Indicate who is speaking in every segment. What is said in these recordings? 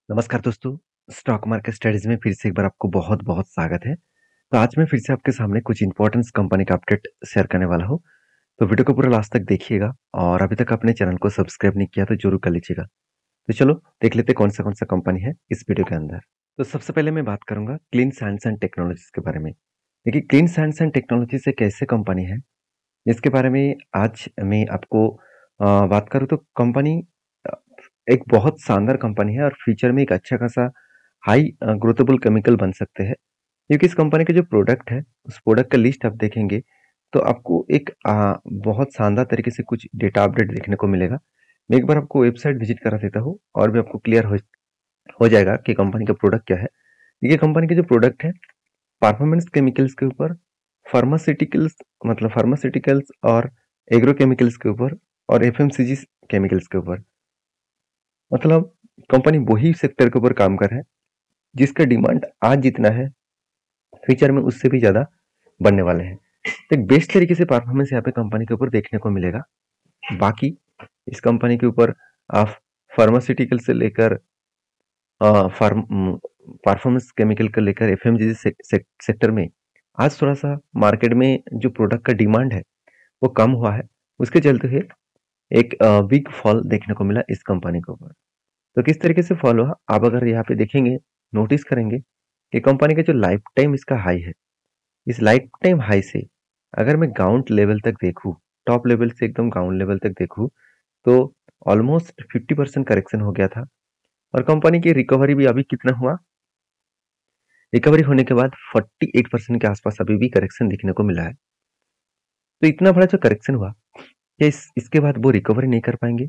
Speaker 1: नमस्कार दोस्तों, stock market studies में फिर से एक बार आपको बहुत-बहुत स्वागत है। तो आज मैं फिर से आपके सामने कुछ इंपॉर्टेंट कंपनी का अपडेट शेयर करने वाला हूँ। तो वीडियो को पूरा लास्ट तक देखिएगा और अभी तक अपने चैनल को सब्सक्राइब नहीं किया तो जरूर कर लीजिएगा। तो चलो देख लेते हैं कौन सा कंपनी है इस वीडियो के अंदर। तो सबसे पहले मैं बात करूंगा क्लीन साइंस एंड टेक्नोलॉजीज के बारे में। देखिए क्लीन साइंस एंड टेक्नोलॉजी से कैसे कंपनी है, इसके बारे में आज मैं आपको बात करूँ तो कंपनी अ, एक बहुत शानदार कंपनी है और फ्यूचर में एक अच्छा खासा हाई ग्रोथेबल केमिकल बन सकते हैं, क्योंकि इस कंपनी के जो प्रोडक्ट है उस प्रोडक्ट का लिस्ट आप देखेंगे तो आपको एक बहुत शानदार तरीके से कुछ डेटा अपडेट देखने को मिलेगा। मैं एक बार आपको वेबसाइट विजिट करा देता हूँ और भी आपको क्लियर हो जाएगा कि कंपनी का प्रोडक्ट क्या है। देखिए कंपनी के जो प्रोडक्ट है परफॉर्मेंस केमिकल्स के ऊपर, फार्मास्यूटिकल्स मतलब फार्मास्यूटिकल्स और एग्रोकेमिकल्स के ऊपर और एफएमसीजी केमिकल्स के ऊपर, मतलब कंपनी वही सेक्टर के ऊपर काम कर रहा है जिसका डिमांड आज जितना है फ्यूचर में उससे भी ज्यादा बनने वाले हैं। तो एक बेस्ट तरीके से परफॉर्मेंस यहाँ पे कंपनी के ऊपर देखने को मिलेगा। बाकी इस कंपनी के ऊपर आप फार्मास्यूटिकल से लेकर परफॉर्मेंस केमिकल को लेकर एफएमजीजी सेक्टर में आज थोड़ा सा मार्केट में जो प्रोडक्ट का डिमांड है वो कम हुआ है। उसके चलते हुए एक बिग फॉल देखने को मिला इस कंपनी के ऊपर। तो किस तरीके से फॉल हुआ आप अगर यहाँ पे देखेंगे, नोटिस करेंगे कि कंपनी का जो लाइफ टाइम इसका हाई है, इस लाइफ टाइम हाई से अगर मैं ग्राउंड लेवल तक देखूं, टॉप लेवल से एकदम ग्राउंड लेवल तक देखूं, तो ऑलमोस्ट 50% करेक्शन हो गया था। और कंपनी की रिकवरी भी अभी कितना हुआ, रिकवरी होने के बाद 48% के आसपास अभी भी करेक्शन दिखने को मिला है। तो इतना बड़ा जो करेक्शन हुआ, क्या इसके बाद वो रिकवरी नहीं कर पाएंगे?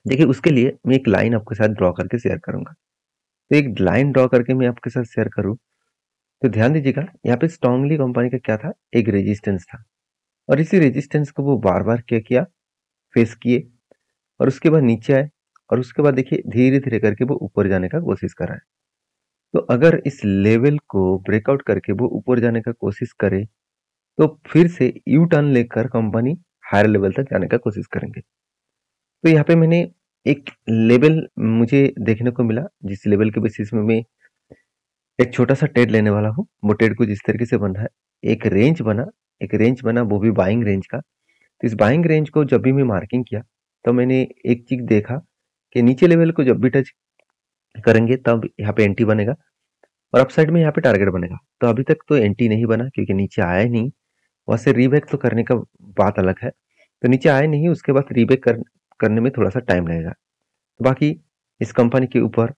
Speaker 1: देखिए उसके लिए मैं एक लाइन आपके साथ ड्रॉ करके शेयर करूंगा। तो एक लाइन ड्रॉ करके मैं आपके साथ शेयर करूं तो ध्यान दीजिएगा, यहाँ पे स्ट्रांगली कंपनी का क्या था, एक रेजिस्टेंस था और इसी रेजिस्टेंस को वो बार बार क्या किया, फेस किए और उसके बाद नीचे आए और उसके बाद देखिए धीरे धीरे करके वो ऊपर जाने का कोशिश कर रहा है। तो अगर इस लेवल को ब्रेकआउट करके वो ऊपर जाने का कोशिश करे तो फिर से यू टर्न लेकर कंपनी हायर लेवल तक जाने का कोशिश करेंगे। तो यहाँ पे मैंने एक लेवल मुझे देखने को मिला जिस लेवल के बेसिस में मैं एक छोटा सा ट्रेड लेने वाला हूँ। वो ट्रेड कुछ इस तरीके से बन रहा है, एक रेंज बना, एक रेंज बना वो भी बाइंग रेंज का। तो इस बाइंग रेंज को जब भी मैं मार्किंग किया तो मैंने एक चीज देखा कि नीचे लेवल को जब भी टच करेंगे तब यहाँ पे एंटी बनेगा और अपसाइड में यहाँ पे टारगेट बनेगा। तो अभी तक तो एंटी नहीं बना क्योंकि नीचे आया ही नहीं, वहां से रीबैक तो करने का बात अलग है। तो नीचे आया नहीं, उसके बाद रीबैक करने में थोड़ा सा टाइम लगेगा। बाकी इस कंपनी के ऊपर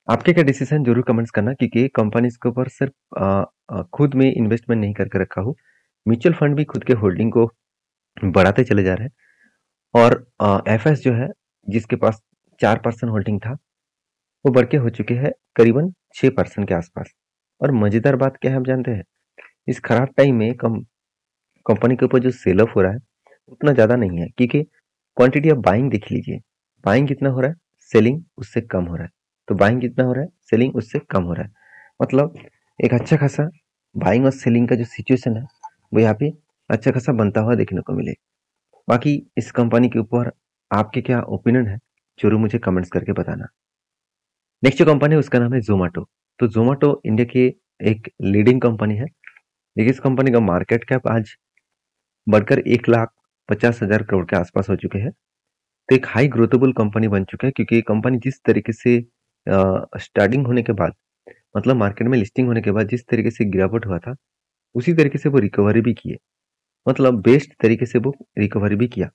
Speaker 1: आपके क्या डिसीजन जरूर कमेंट्स करना, क्योंकि कंपनी इसके ऊपर सिर्फ खुद में इन्वेस्टमेंट नहीं करके रखा हूँ, म्यूचुअल फंड भी खुद के होल्डिंग को बढ़ाते चले जा रहे हैं। और एफएस जो है जिसके पास 4% होल्डिंग था वो बढ़ के हो चुके हैं करीबन 6% के आसपास। और मजेदार बात क्या है आप जानते हैं, इस खराब टाइम में कंपनी के ऊपर जो सेल ऑफ हो रहा है उतना ज्यादा नहीं है, क्योंकि क्वांटिटी ऑफ बाइंग देख लीजिए, बाइंग कितना हो रहा है, सेलिंग उससे कम हो रहा है। तो बाइंग कितना हो रहा है, सेलिंग उससे कम हो रहा है, मतलब एक अच्छा खासा बाइंग और सेलिंग का जो सिचुएशन है वो यहाँ पे अच्छा खासा बनता हुआ देखने को मिले। बाकी इस कंपनी के ऊपर आपके क्या ओपिनियन है जरूर मुझे कमेंट्स करके बताना। नेक्स्ट जो कंपनी है उसका नाम है जोमेटो। तो जोमेटो इंडिया की एक लीडिंग कंपनी है। देखिए इस कंपनी का मार्केट कैप आज बढ़कर 1,50,000 करोड़ के आसपास हो चुके हैं। तो एक हाई ग्रोथेबल कंपनी बन चुका है, क्योंकि ये कंपनी जिस तरीके से स्टार्टिंग होने के बाद, मतलब मार्केट में लिस्टिंग होने के बाद जिस तरीके से गिरावट हुआ था उसी तरीके से वो रिकवरी भी किए, मतलब बेस्ट तरीके से वो रिकवरी भी किया।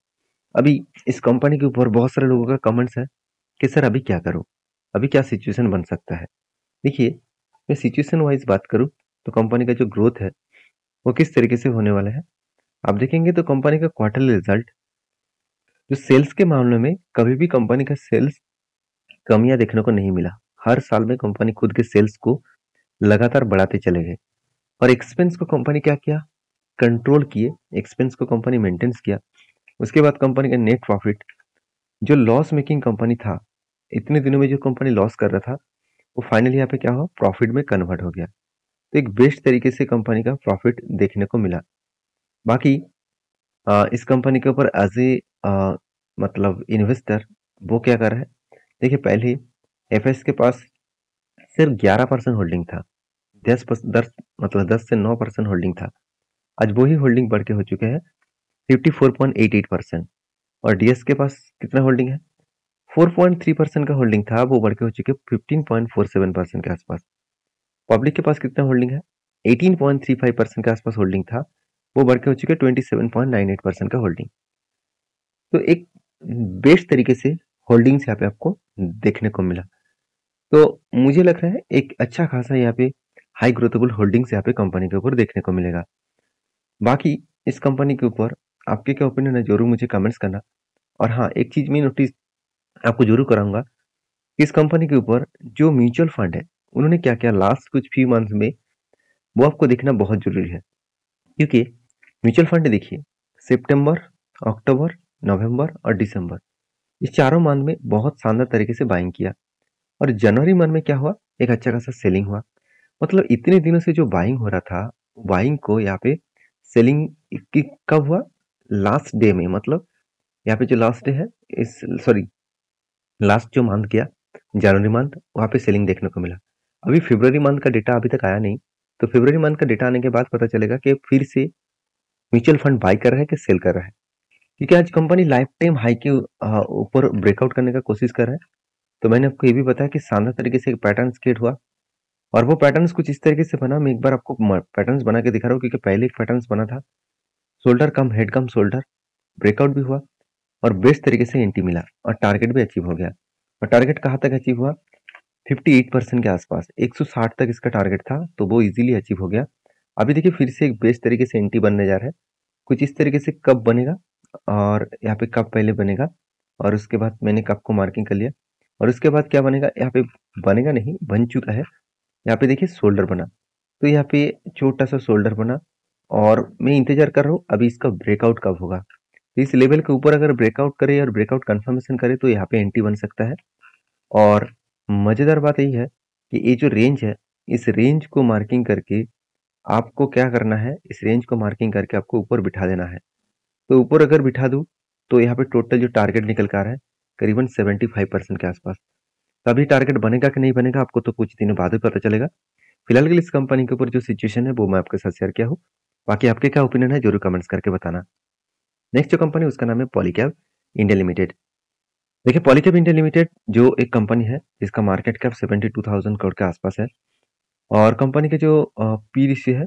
Speaker 1: अभी इस कंपनी के ऊपर बहुत सारे लोगों का कमेंट्स है कि सर अभी क्या करूं, अभी क्या सिचुएशन बन सकता है। देखिए मैं सिचुएशन वाइज बात करूं तो कंपनी का जो ग्रोथ है वो किस तरीके से होने वाला है आप देखेंगे तो कंपनी का क्वार्टरली रिजल्ट, जो सेल्स के मामले में कभी भी कंपनी का सेल्स कमियां देखने को नहीं मिला। हर साल में कंपनी खुद के सेल्स को लगातार बढ़ाते चले गए और एक्सपेंस को कंपनी क्या किया, कंट्रोल किए, एक्सपेंस को कंपनी मेंटेन्स किया। उसके बाद कंपनी का नेट प्रॉफिट, जो लॉस मेकिंग कंपनी था, इतने दिनों में जो कंपनी लॉस कर रहा था वो फाइनली यहाँ पे क्या हुआ, प्रॉफिट में कन्वर्ट हो गया। तो एक बेस्ट तरीके से कंपनी का प्रॉफिट देखने को मिला। बाकी इस कंपनी के ऊपर एज ए मतलब इन्वेस्टर वो क्या कर रहा है, देखिए पहले एफएस के पास सिर्फ 11% होल्डिंग था। 10 से 9% होल्डिंग था। आज वही होल्डिंग बढ़ के हो चुके हैं 54.88%। और डीएस के पास कितना होल्डिंग है? 4.3% का होल्डिंग था, वो बढ़ के हो चुके 15.47% के आसपास। पब्लिक के पास कितना होल्डिंग है? 18.35% के आसपास होल्डिंग था, वो बढ़ के हो चुके 27.98% का होल्डिंग। तो एक बेस्ट तरीके से होल्डिंग्स यहाँ पे आपको देखने को मिला। तो मुझे लग रहा है एक अच्छा खासा यहाँ पे हाई ग्रोथेबल होल्डिंग्स यहाँ पे कंपनी के ऊपर देखने को मिलेगा। बाकी इस कंपनी के ऊपर आपके क्या ओपिनियन है, जरूर मुझे कमेंट्स करना। और हाँ, एक चीज मैं नोटिस आपको जरूर कराऊंगा कि इस कंपनी के ऊपर जो म्यूचुअल फंड है उन्होंने क्या क्या लास्ट कुछ फ्यू मंथ्स में, वो आपको देखना बहुत जरूरी है। क्योंकि म्यूचुअल फंड देखिए, सितंबर, अक्टूबर, नवंबर और दिसंबर, इस चारों मंथ में बहुत शानदार तरीके से बाइंग किया। और जनवरी मंथ में क्या हुआ, एक अच्छा खासा सेलिंग हुआ। मतलब इतने दिनों से जो बाइंग हो रहा था, बाइंग को यहाँ पे सेलिंग कब हुआ? लास्ट डे में। मतलब यहाँ पे जो लास्ट डे है, इस सॉरी लास्ट जो मंथ गया जनवरी मंथ, वहाँ पे सेलिंग देखने को मिला। अभी फरवरी मंथ का डेटा अभी तक आया नहीं, तो फरवरी मंथ का डेटा आने के बाद पता चलेगा कि फिर से म्यूचुअल फंड बाई कर रहा है कि सेल कर रहा है। क्योंकि आज कंपनी लाइफ टाइम हाई के ऊपर ब्रेकआउट करने का कोशिश कर रहा है। तो मैंने आपको ये भी बताया कि शानदार तरीके से एक पैटर्न क्रिएट हुआ, और वो पैटर्न्स कुछ इस तरीके से बना। मैं एक बार आपको पैटर्न्स बना के दिखा रहा हूँ, क्योंकि पहले एक पैटर्न्स बना था, शोल्डर कम हेड कम शोल्डर, ब्रेकआउट भी हुआ और बेस्ट तरीके से एंटी मिला और टारगेट भी अचीव हो गया। और टारगेट कहाँ तक अचीव हुआ? 58% के आसपास, 160 तक इसका टारगेट था, तो वो इजीली अचीव हो गया। अभी देखिए फिर से एक बेस्ट तरीके से एंटी बनने जा रहा है, कुछ इस तरीके से कब बनेगा और यहाँ पे कब पहले बनेगा, और उसके बाद मैंने कब को मार्किंग कर लिया। और उसके बाद क्या बनेगा, यहाँ पे बनेगा नहीं, बन चुका है। यहाँ पे देखिए शोल्डर बना, तो यहाँ पे छोटा सा शोल्डर बना, और मैं इंतजार कर रहा हूँ अभी इसका ब्रेकआउट कब होगा। तो इस लेवल के ऊपर अगर ब्रेकआउट करे और ब्रेकआउट कंफर्मेशन करे तो यहाँ पे एंटी बन सकता है। और मजेदार बात यही है कि ये जो रेंज है, इस रेंज को मार्किंग करके आपको क्या करना है, इस रेंज को मार्किंग करके आपको ऊपर बिठा देना है। तो ऊपर अगर बिठा दूं तो यहाँ पे टोटल जो टारगेट निकल कर आ रहा है करीबन 75% के आसपास। तो अभी टारगेट बनेगा कि नहीं बनेगा आपको तो कुछ दिनों बाद ही पता चलेगा। फिलहाल के लिए इस कंपनी के ऊपर जो सिचुएशन है वो मैं आपके साथ शेयर किया हूँ। बाकी आपके क्या ओपिनियन है जरूर कमेंट्स करके बताना। नेक्स्ट जो कंपनी उसका नाम है पॉलीकैब इंडिया लिमिटेड। देखिए पॉलीकैब इंडिया लिमिटेड जो एक कंपनी है जिसका मार्केट कैप 72,000 करोड़ के आसपास है, और कंपनी के जो पी रेशियो है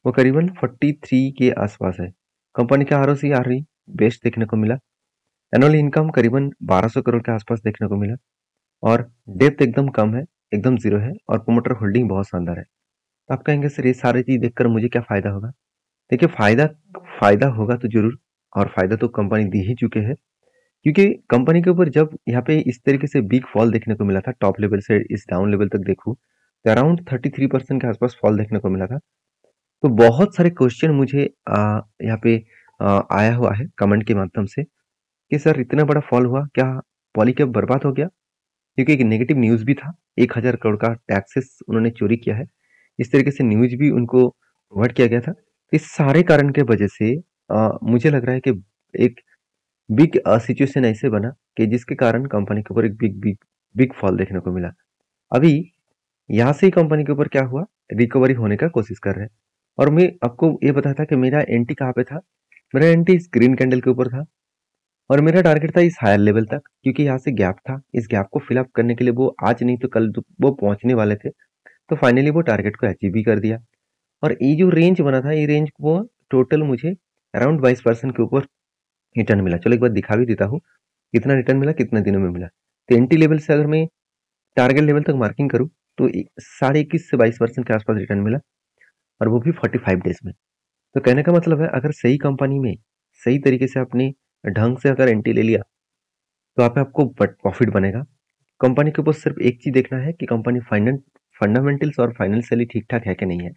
Speaker 1: वो करीबन 43 के आसपास है। कंपनी का आरओसी आर रही बेस्ट देखने को मिला। एनुअल इनकम करीबन 1200 करोड़ के आसपास देखने को मिला, और डेप्थ एकदम कम है, एकदम जीरो है, और प्रोमोटर होल्डिंग बहुत शानदार है। तो आप कहेंगे सर ये सारी चीज देखकर मुझे क्या फायदा होगा? देखिए फायदा फायदा होगा तो जरूर, और फायदा तो कंपनी दी ही चुके हैं। क्योंकि कंपनी के ऊपर जब यहाँ पे इस तरीके से बिग फॉल देखने को मिला था, टॉप लेवल से इस डाउन लेवल तक देखूं तो अराउंड 33% के आसपास फॉल देखने को मिला था। तो बहुत सारे क्वेश्चन मुझे यहाँ पे आया हुआ है कमेंट के माध्यम से कि सर इतना बड़ा फॉल हुआ, क्या पॉलीकैब बर्बाद हो गया? क्योंकि एक नेगेटिव न्यूज भी था, 1,000 करोड़ का टैक्सेस उन्होंने चोरी किया है, इस तरीके से न्यूज भी उनको प्रोवाइड किया गया था। इस सारे कारण के वजह से मुझे लग रहा है कि एक बिग सिचुएशन ऐसे बना कि जिसके कारण कंपनी के ऊपर एक बिग बिग बिग फॉल देखने को मिला। अभी यहाँ से ही कंपनी के ऊपर क्या हुआ, रिकवरी होने का कोशिश कर रहे हैं। और मैं आपको ये बताया था कि मेरा एंटी कहाँ पे था, मेरा एंटी इस ग्रीन कैंडल के ऊपर था, और मेरा टारगेट था इस हायर लेवल तक, क्योंकि यहाँ से गैप था, इस गैप को फिलअप करने के लिए वो आज नहीं तो कल वो पहुंचने वाले थे। तो फाइनली वो टारगेट को अचीव भी कर दिया। और ये जो रेंज बना था, ये रेंज वो टोटल मुझे अराउंड 22% के ऊपर रिटर्न मिला। चलो एक बार दिखा भी देता हूँ कितना रिटर्न मिला, कितने दिनों में मिला। तो एंटी लेवल से अगर मैं टारगेट लेवल तक मार्किंग करूँ तो 21 से 22% के आसपास रिटर्न मिला, और वो भी 45 डेज में। तो कहने का मतलब है अगर सही कंपनी में सही तरीके से अपने ढंग से अगर एंट्री ले लिया तो आप आपको प्रॉफिट बनेगा। कंपनी के ऊपर सिर्फ एक चीज देखना है कि कंपनी फंडामेंटल्स और फाइनेंशियली ठीक ठाक है कि नहीं है।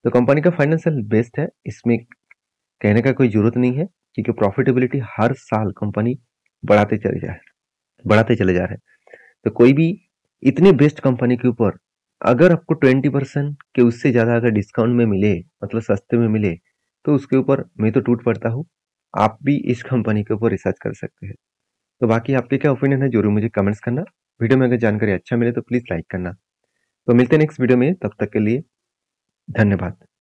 Speaker 1: तो कंपनी का फाइनेंशियल बेस्ट है, इसमें कहने का कोई जरूरत नहीं है, क्योंकि प्रॉफिटेबिलिटी हर साल कंपनी बढ़ाते चले जा रहे बढ़ाते चले जा रहे हैं। तो कोई भी इतनी बेस्ट कंपनी के ऊपर अगर आपको 20% के उससे ज्यादा अगर डिस्काउंट में मिले, मतलब सस्ते में मिले, तो उसके ऊपर मैं तो टूट पड़ता हूँ। आप भी इस कंपनी के ऊपर रिसर्च कर सकते हैं। तो बाकी आपके क्या ओपिनियन है जरूर मुझे कमेंट्स करना। वीडियो में अगर जानकारी अच्छा मिले तो प्लीज़ लाइक करना। तो मिलते हैं नेक्स्ट वीडियो में, तब तक के लिए धन्यवाद।